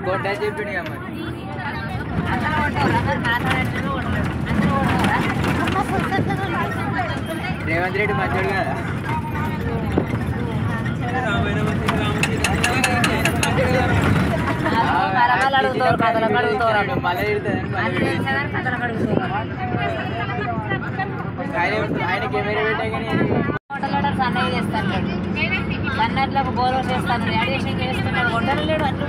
గొడ్డ చెప్పి రేవంత్ రెడ్డి మంచోడు కదా ఆయన కెమెరా పెట్టా కానీ సన్నయ్య చేస్తాను కన్నట్లకు బోలో చేస్తాను రేడియేషన్ చేస్తున్నాడు వండలు లేడు అట్లు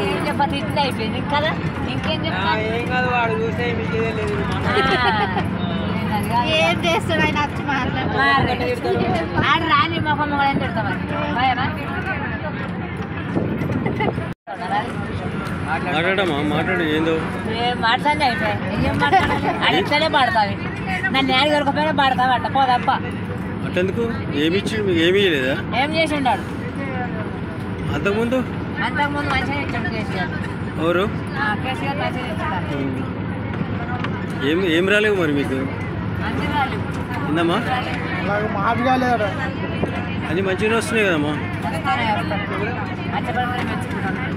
ఏం చెప్పదు ఇట్లా అయిపోయింది కదా ఇంకేం ఏం కాదు వాడు చూస్తే ఏం చేస్తాడు ఆయన వచ్చి మాట్లాడు రాని మొహం ఏం తిడతామని భయమా మాట్లాడమా మాట్లాడు ఏందో మాట్లాడి అయిపోయాయి ఏం మాట్లాడాలి అది ఇట్లనే పాడతావి నన్ను యాడ్ దొరకపోయినా పాడతావట పోదప్ప అట్టెందుకు ఏమి ఇచ్చి ఏమీ లేదా ఏం చేసి ఉన్నాడు అంతకుముందు మంచిగా ఇచ్చాడు కేసీఆర్ ఎవరు కేసీఆర్ మంచిగా ఇచ్చాడు ఏం రాలేవు మరి మీకు మంచిగా రాలేదు ఇందమ్మా మాట్లాడలేదు అన్నీ మంచిగానే వస్తున్నాయి కదమ్మా మంచిగా మెచ్చుకుంటాను